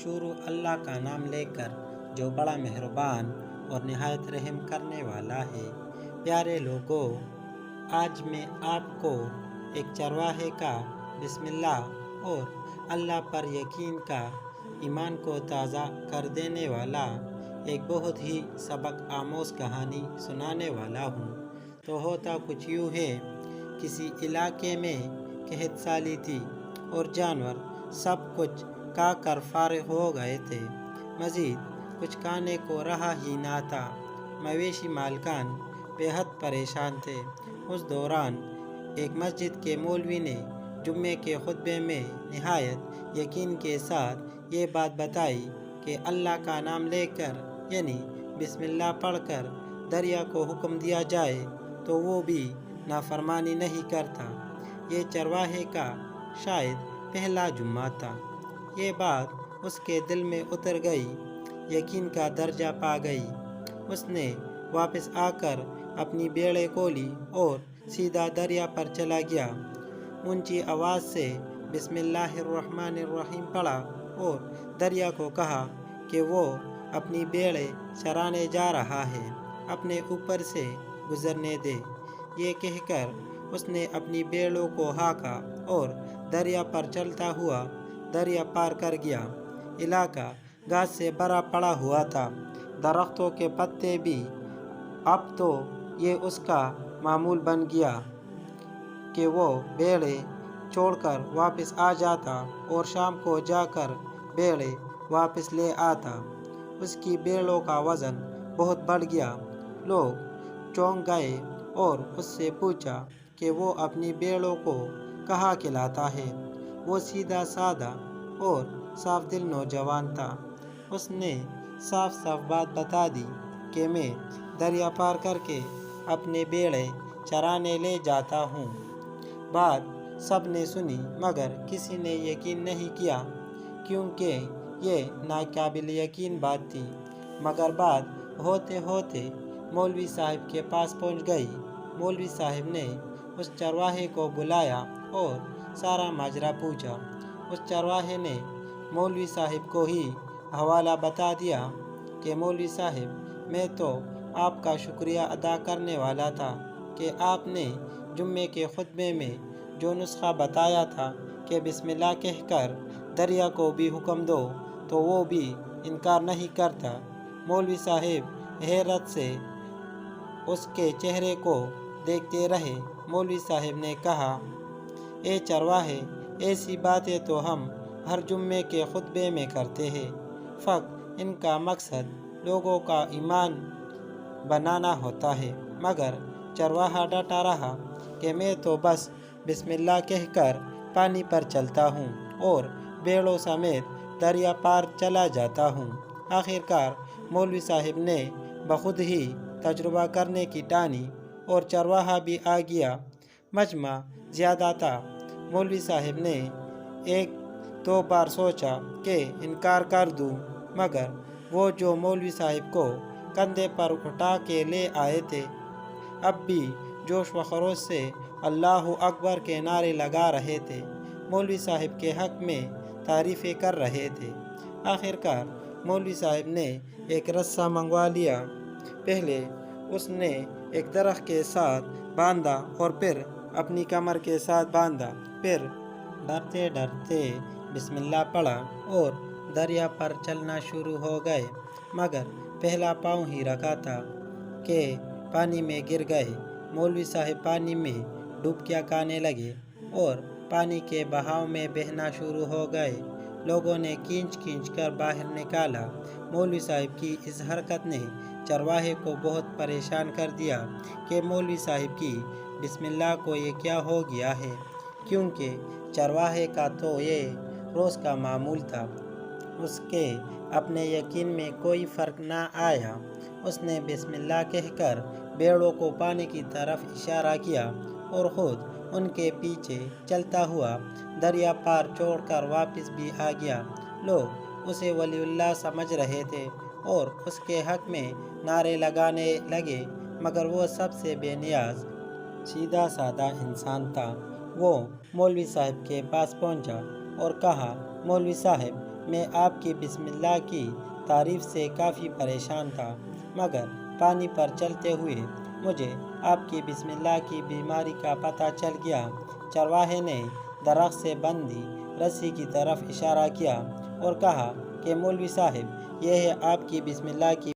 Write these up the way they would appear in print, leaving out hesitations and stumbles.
شروع اللہ کا نام لے کر جو بڑا مہربان اور نہایت رحم کرنے والا ہے۔ پیارے لوگوں، آج میں آپ کو ایک چرواہے کا بسم اللہ اور اللہ پر یقین کا ایمان کو تازہ کر دینے والا ایک بہت ہی سبق آموز کہانی سنانے والا ہوں۔ تو ہوتا کچھ یوں ہے، کسی علاقے میں قحط سالی تھی اور جانور سب کچھ کھا کر فارغ ہو گئے تھے، مزید کچھ کھانے کو رہا ہی نہ تھا۔ مویشی مالکان بے حد پریشان تھے۔ اس دوران ایک مسجد کے مولوی نے جمعے کے خطبے میں نہایت یقین کے ساتھ یہ بات بتائی کہ اللہ کا نام لے کر یعنی بسم اللہ پڑھ کر دریا کو حکم دیا جائے تو وہ بھی نافرمانی نہیں کرتا۔ یہ چرواہے کا شاید پہلا جمعہ تھا۔ یہ بات اس کے دل میں اتر گئی، یقین کا درجہ پا گئی۔ اس نے واپس آ کر اپنی بیڑے کو لی اور سیدھا دریا پر چلا گیا۔ اونچی آواز سے بسم اللہ الرحمن الرحیم پڑھا اور دریا کو کہا کہ وہ اپنی بیڑے چرانے جا رہا ہے، اپنے اوپر سے گزرنے دے۔ یہ کہہ کر اس نے اپنی بیڑوں کو ہانکا اور دریا پر چلتا ہوا دریا پار کر گیا۔ علاقہ گھاس سے بھرا پڑا ہوا تھا، درختوں کے پتے بھی۔ اب تو یہ اس کا معمول بن گیا کہ وہ بیڑے چھوڑ کر واپس آ جاتا اور شام کو جا کر بیڑے واپس لے آتا۔ اس کی بیڑوں کا وزن بہت بڑھ گیا۔ لوگ چونک گئے اور اس سے پوچھا کہ وہ اپنی بیڑوں کو کہاں کھلاتا ہے۔ وہ سیدھا سادہ اور صاف دل نوجوان تھا۔ اس نے صاف صاف بات بتا دی کہ میں دریا پار کر کے اپنے بیڑے چرانے لے جاتا ہوں۔ بات سب نے سنی مگر کسی نے یقین نہیں کیا، کیونکہ یہ ناقابل یقین بات تھی۔ مگر بات ہوتے ہوتے مولوی صاحب کے پاس پہنچ گئی۔ مولوی صاحب نے اس چرواہے کو بلایا اور سارا ماجرا پوچھا۔ اس چرواہے نے مولوی صاحب کو ہی حوالہ بتا دیا کہ مولوی صاحب، میں تو آپ کا شکریہ ادا کرنے والا تھا کہ آپ نے جمعے کے خطبے میں جو نسخہ بتایا تھا کہ بسم اللہ کہہ کر دریا کو بھی حکم دو تو وہ بھی انکار نہیں کرتا۔ مولوی صاحب حیرت سے اس کے چہرے کو دیکھتے رہے۔ مولوی صاحب نے کہا، اے چرواہے، ایسی باتیں تو ہم ہر جمعے کے خطبے میں کرتے ہیں، فقط ان کا مقصد لوگوں کا ایمان بنانا ہوتا ہے۔ مگر چرواہا ڈٹا رہا کہ میں تو بس بسم اللہ کہہ کر پانی پر چلتا ہوں اور بیڑوں سمیت دریا پار چلا جاتا ہوں۔ آخر کار مولوی صاحب نے بخود ہی تجربہ کرنے کی ٹانی اور چرواہا بھی آ گیا۔ مجمع زیادہ تھا۔ مولوی صاحب نے ایک دو بار سوچا کہ انکار کر دوں، مگر وہ جو مولوی صاحب کو کندھے پر اٹھا کے لے آئے تھے اب بھی جوش و خروش سے اللہ اکبر کے نعرے لگا رہے تھے، مولوی صاحب کے حق میں تعریفیں کر رہے تھے۔ آخر کار مولوی صاحب نے ایک رسہ منگوا لیا۔ پہلے اس نے ایک درخت کے ساتھ باندھا اور پھر اپنی کمر کے ساتھ باندھا، پھر ڈرتے ڈرتے بسم اللہ پڑھا اور دریا پر چلنا شروع ہو گئے۔ مگر پہلا پاؤں ہی رکھا تھا کہ پانی میں گر گئے۔ مولوی صاحب پانی میں ڈبکیاں کھانے لگے اور پانی کے بہاؤ میں بہنا شروع ہو گئے۔ لوگوں نے کھینچ کھینچ کر باہر نکالا۔ مولوی صاحب کی اس حرکت نے چرواہے کو بہت پریشان کر دیا کہ مولوی صاحب کی بسم اللہ کو یہ کیا ہو گیا ہے، کیونکہ چرواہے کا تو یہ روز کا معمول تھا۔ اس کے اپنے یقین میں کوئی فرق نہ آیا۔ اس نے بسم اللہ کہہ کر بیڑوں کو پانی کی طرف اشارہ کیا اور خود ان کے پیچھے چلتا ہوا دریا پار چھوڑ کر واپس بھی آ گیا۔ لوگ اسے ولی اللہ سمجھ رہے تھے اور اس کے حق میں نعرے لگانے لگے، مگر وہ سب سے بے نیاز سیدھا سادہ انسان تھا۔ وہ مولوی صاحب کے پاس پہنچا اور کہا، مولوی صاحب، میں آپ کی بسم اللہ کی تعریف سے کافی پریشان تھا، مگر پانی پر چلتے ہوئے مجھے آپ کی بسم اللہ کی بیماری کا پتہ چل گیا۔ چرواہے نے درخت سے بندھی رسی کی طرف اشارہ کیا اور کہا کہ مولوی صاحب، یہ ہے آپ کی بسم اللہ کی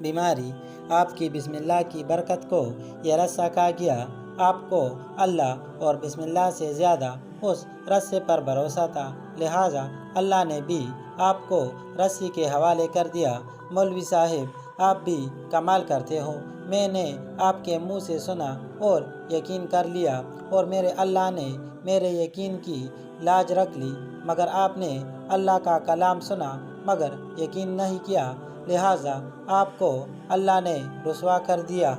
بیماری۔ آپ کی بسم اللہ کی برکت کو یہ رسہ کھا گیا۔ آپ کو اللہ اور بسم اللہ سے زیادہ اس رسے پر بھروسہ تھا، لہٰذا اللہ نے بھی آپ کو رسی کے حوالے کر دیا۔ مولوی صاحب، آپ بھی کمال کرتے ہو۔ میں نے آپ کے منہ سے سنا اور یقین کر لیا، اور میرے اللہ نے میرے یقین کی لاج رکھ لی، مگر آپ نے اللہ کا کلام سنا مگر یقین نہیں کیا، لہٰذا آپ کو اللہ نے رسوا کر دیا۔